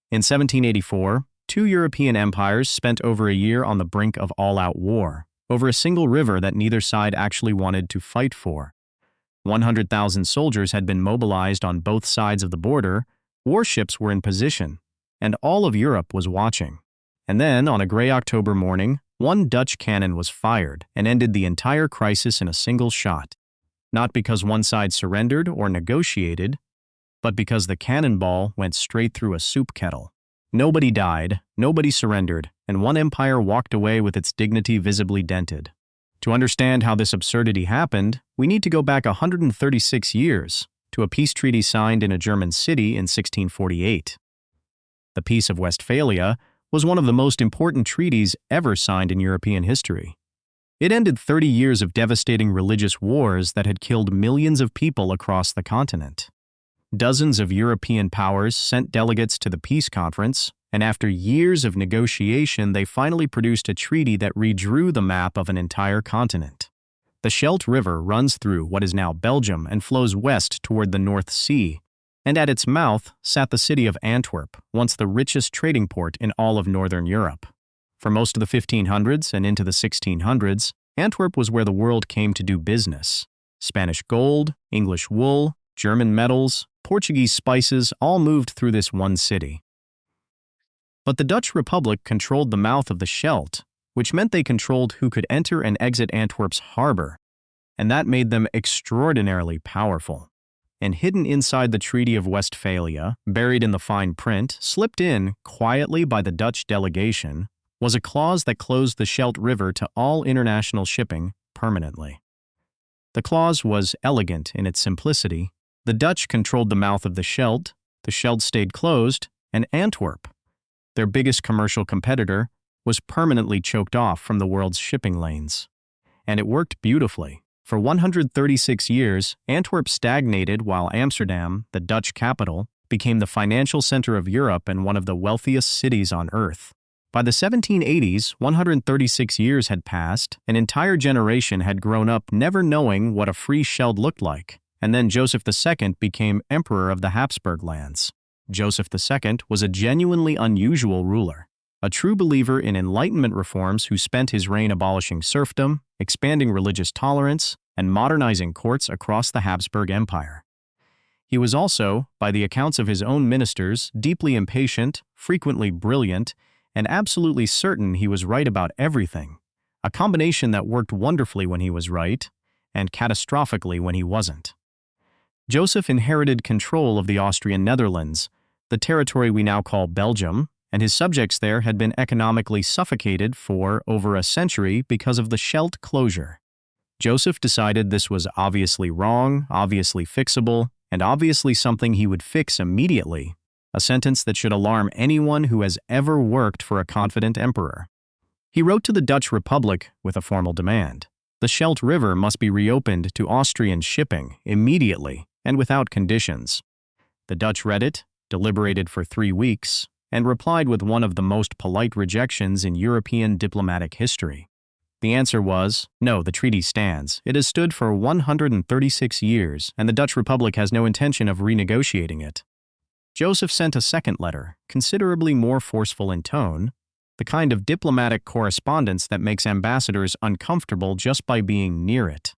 In 1784, two European empires spent over a year on the brink of all-out war, over a single river that neither side actually wanted to fight for. 100,000 soldiers had been mobilized on both sides of the border, warships were in position, and all of Europe was watching. And then, on a gray October morning, one Dutch cannon was fired and ended the entire crisis in a single shot. Not because one side surrendered or negotiated, but because the cannonball went straight through a soup kettle. Nobody died, nobody surrendered, and one empire walked away with its dignity visibly dented. To understand how this absurdity happened, we need to go back 136 years to a peace treaty signed in a German city in 1648. The Peace of Westphalia was one of the most important treaties ever signed in European history. It ended 30 years of devastating religious wars that had killed millions of people across the continent. Dozens of European powers sent delegates to the peace conference, and after years of negotiation, they finally produced a treaty that redrew the map of an entire continent. The Scheldt River runs through what is now Belgium and flows west toward the North Sea, and at its mouth sat the city of Antwerp, once the richest trading port in all of northern Europe. For most of the 1500s and into the 1600s, Antwerp was where the world came to do business. Spanish gold, English wool, German metals, Portuguese spices all moved through this one city. But the Dutch Republic controlled the mouth of the Scheldt, which meant they controlled who could enter and exit Antwerp's harbor, and that made them extraordinarily powerful. And hidden inside the Treaty of Westphalia, buried in the fine print, slipped in quietly by the Dutch delegation, was a clause that closed the Scheldt River to all international shipping permanently. The clause was elegant in its simplicity. The Dutch controlled the mouth of the Scheldt stayed closed, and Antwerp, their biggest commercial competitor, was permanently choked off from the world's shipping lanes. And it worked beautifully. For 136 years, Antwerp stagnated while Amsterdam, the Dutch capital, became the financial center of Europe and one of the wealthiest cities on earth. By the 1780s, 136 years had passed, an entire generation had grown up never knowing what a free Scheldt looked like, and then Joseph II became Emperor of the Habsburg lands. Joseph II was a genuinely unusual ruler, a true believer in Enlightenment reforms who spent his reign abolishing serfdom, expanding religious tolerance, and modernizing courts across the Habsburg Empire. He was also, by the accounts of his own ministers, deeply impatient, frequently brilliant, and absolutely certain he was right about everything, a combination that worked wonderfully when he was right, and catastrophically when he wasn't. Joseph inherited control of the Austrian Netherlands, the territory we now call Belgium, and his subjects there had been economically suffocated for over a century because of the Scheldt closure. Joseph decided this was obviously wrong, obviously fixable, and obviously something he would fix immediately, a sentence that should alarm anyone who has ever worked for a confident emperor. He wrote to the Dutch Republic with a formal demand. The Scheldt River must be reopened to Austrian shipping immediately and without conditions. The Dutch read it, deliberated for 3 weeks, and replied with one of the most polite rejections in European diplomatic history. The answer was, no, the treaty stands. It has stood for 136 years, and the Dutch Republic has no intention of renegotiating it. Joseph sent a second letter, considerably more forceful in tone, the kind of diplomatic correspondence that makes ambassadors uncomfortable just by being near it.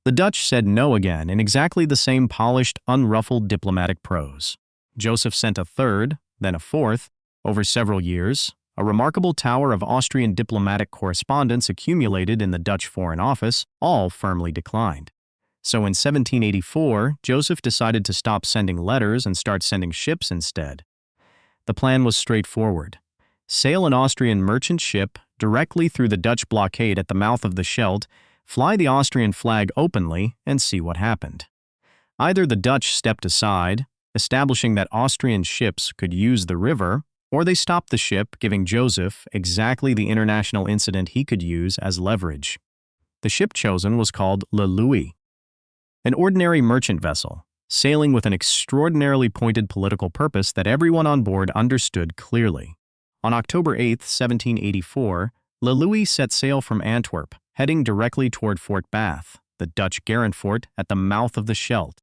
The Dutch said no again in exactly the same polished, unruffled diplomatic prose. Joseph sent a third, then a fourth. Over several years, a remarkable tower of Austrian diplomatic correspondence accumulated in the Dutch Foreign Office, all firmly declined. So in 1784, Joseph decided to stop sending letters and start sending ships instead. The plan was straightforward. Sail an Austrian merchant ship directly through the Dutch blockade at the mouth of the Scheldt, fly the Austrian flag openly, and see what happened. Either the Dutch stepped aside, establishing that Austrian ships could use the river, or they stopped the ship, giving Joseph exactly the international incident he could use as leverage. The ship chosen was called Le Louis, an ordinary merchant vessel, sailing with an extraordinarily pointed political purpose that everyone on board understood clearly. On October 8, 1784, Le Louis set sail from Antwerp, heading directly toward Fort Bath, the Dutch garrison fort at the mouth of the Scheldt.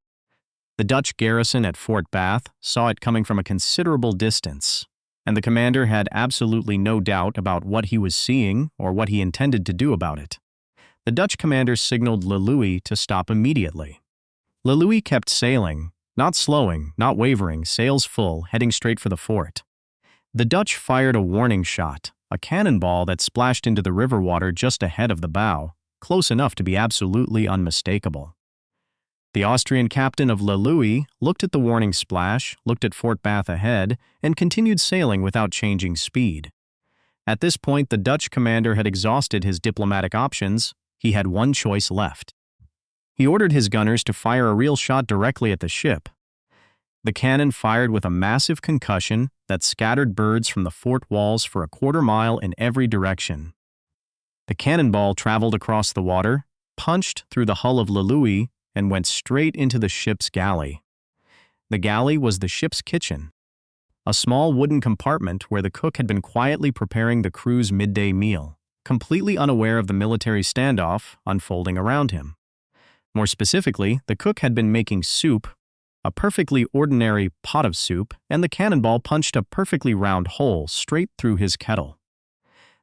The Dutch garrison at Fort Bath saw it coming from a considerable distance. and the commander had absolutely no doubt about what he was seeing or what he intended to do about it. The Dutch commander signaled Le Louis to stop immediately. Le Louis kept sailing, not slowing, not wavering, sails full, heading straight for the fort. The Dutch fired a warning shot, a cannonball that splashed into the river water just ahead of the bow, close enough to be absolutely unmistakable. The Austrian captain of Le Louis looked at the warning splash, looked at Fort Bath ahead, and continued sailing without changing speed. At this point, the Dutch commander had exhausted his diplomatic options. He had one choice left. He ordered his gunners to fire a real shot directly at the ship. The cannon fired with a massive concussion that scattered birds from the fort walls for a quarter mile in every direction. The cannonball traveled across the water, punched through the hull of Le Louis, and went straight into the ship's galley. The galley was the ship's kitchen, a small wooden compartment where the cook had been quietly preparing the crew's midday meal, completely unaware of the military standoff unfolding around him. More specifically, the cook had been making soup, a perfectly ordinary pot of soup, and the cannonball punched a perfectly round hole straight through his kettle.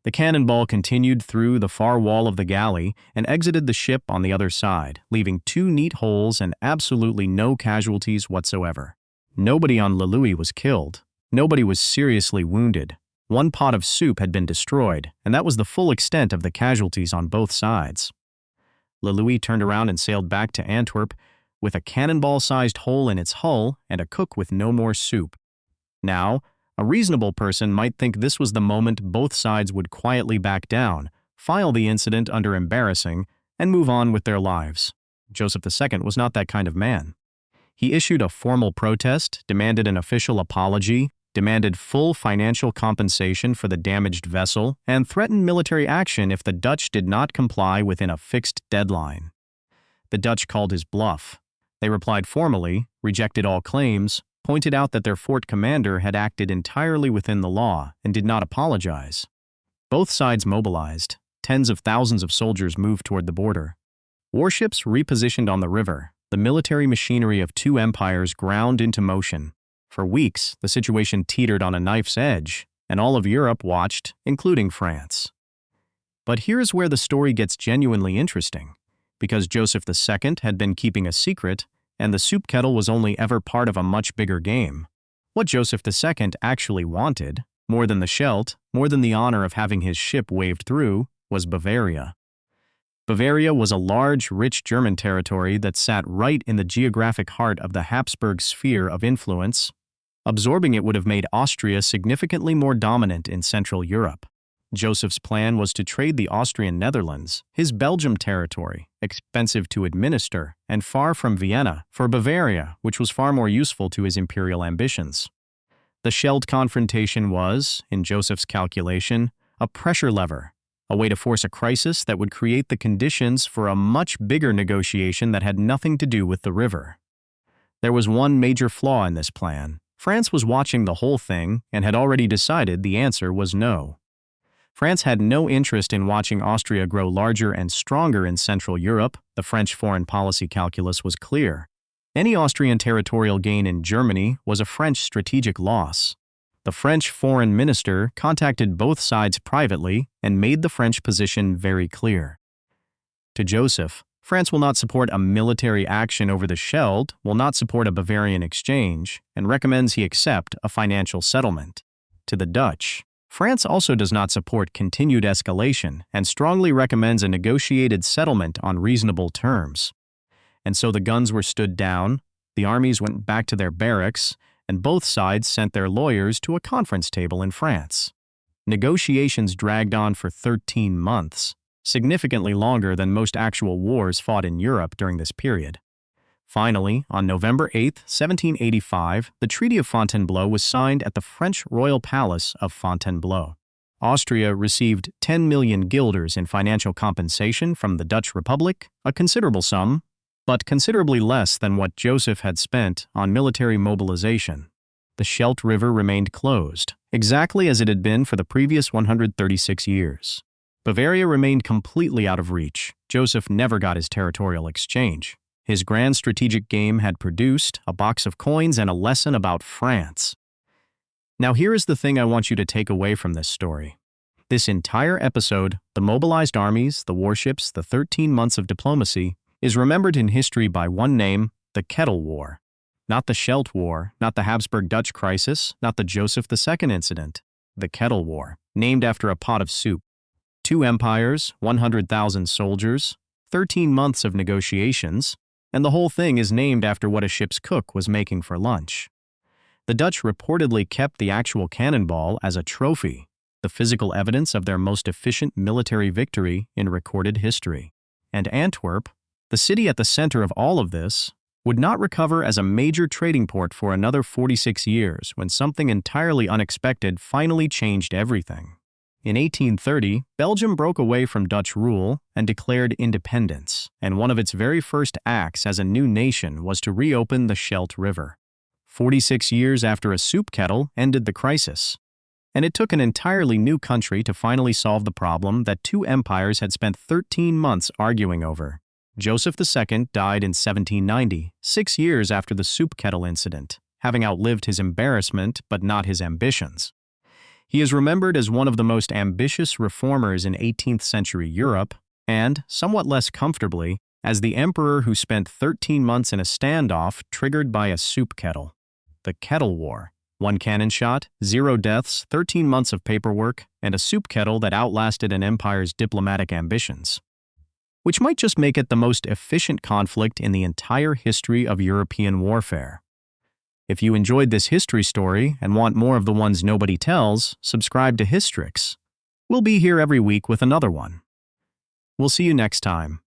The cannonball continued through the far wall of the galley and exited the ship on the other side, leaving 2 neat holes and absolutely no casualties whatsoever. Nobody on Le Louis was killed. Nobody was seriously wounded. 1 pot of soup had been destroyed, and that was the full extent of the casualties on both sides. Le Louis turned around and sailed back to Antwerp with a cannonball-sized hole in its hull and a cook with no more soup. Now, a reasonable person might think this was the moment both sides would quietly back down, file the incident under embarrassing, and move on with their lives. Joseph II was not that kind of man. He issued a formal protest, demanded an official apology, demanded full financial compensation for the damaged vessel, and threatened military action if the Dutch did not comply within a fixed deadline. The Dutch called his bluff. They replied formally, rejected all claims, pointed out that their fort commander had acted entirely within the law and did not apologize. Both sides mobilized. Tens of thousands of soldiers moved toward the border. Warships repositioned on the river. The military machinery of 2 empires ground into motion. For weeks, the situation teetered on a knife's edge, and all of Europe watched, including France. But here's where the story gets genuinely interesting. Because Joseph II had been keeping a secret, and the soup kettle was only ever part of a much bigger game. What Joseph II actually wanted, more than the Scheldt, more than the honor of having his ship waved through, was Bavaria. Bavaria was a large, rich German territory that sat right in the geographic heart of the Habsburg sphere of influence. Absorbing it would have made Austria significantly more dominant in Central Europe. Joseph's plan was to trade the Austrian Netherlands, his Belgium territory, expensive to administer, and far from Vienna, for Bavaria, which was far more useful to his imperial ambitions. The Scheldt confrontation was, in Joseph's calculation, a pressure lever, a way to force a crisis that would create the conditions for a much bigger negotiation that had nothing to do with the river. There was one major flaw in this plan. France was watching the whole thing and had already decided the answer was no. France had no interest in watching Austria grow larger and stronger in Central Europe. The French foreign policy calculus was clear. Any Austrian territorial gain in Germany was a French strategic loss. The French foreign minister contacted both sides privately and made the French position very clear. To Joseph, France will not support a military action over the Scheldt, will not support a Bavarian exchange, and recommends he accept a financial settlement. To the Dutch, France also does not support continued escalation and strongly recommends a negotiated settlement on reasonable terms. And so the guns were stood down, the armies went back to their barracks, and both sides sent their lawyers to a conference table in France. Negotiations dragged on for 13 months, significantly longer than most actual wars fought in Europe during this period. Finally, on November 8, 1785, the Treaty of Fontainebleau was signed at the French royal palace of Fontainebleau. Austria received 10 million guilders in financial compensation from the Dutch Republic, a considerable sum, but considerably less than what Joseph had spent on military mobilization. The Scheldt River remained closed, exactly as it had been for the previous 136 years. Bavaria remained completely out of reach. Joseph never got his territorial exchange. His grand strategic game had produced a box of coins and a lesson about France. Now here is the thing I want you to take away from this story. This entire episode, the mobilized armies, the warships, the 13 months of diplomacy, is remembered in history by one name, the Kettle War. Not the Scheldt War, not the Habsburg-Dutch crisis, not the Joseph II incident. The Kettle War, named after a pot of soup. 2 empires, 100,000 soldiers, 13 months of negotiations, and the whole thing is named after what a ship's cook was making for lunch. The Dutch reportedly kept the actual cannonball as a trophy, the physical evidence of their most efficient military victory in recorded history. And Antwerp, the city at the center of all of this, would not recover as a major trading port for another 46 years when something entirely unexpected finally changed everything. In 1830, Belgium broke away from Dutch rule and declared independence, and one of its very first acts as a new nation was to reopen the Scheldt River. 46 years after a soup kettle ended the crisis. And it took an entirely new country to finally solve the problem that 2 empires had spent 13 months arguing over. Joseph II died in 1790, 6 years after the soup kettle incident, having outlived his embarrassment but not his ambitions. He is remembered as one of the most ambitious reformers in 18th century Europe, and, somewhat less comfortably, as the emperor who spent 13 months in a standoff triggered by a soup kettle. The Kettle War. 1 cannon shot, 0 deaths, 13 months of paperwork, and a soup kettle that outlasted an empire's diplomatic ambitions. Which might just make it the most efficient conflict in the entire history of European warfare. If you enjoyed this history story and want more of the ones nobody tells, subscribe to Histrix. We'll be here every week with another one. We'll see you next time.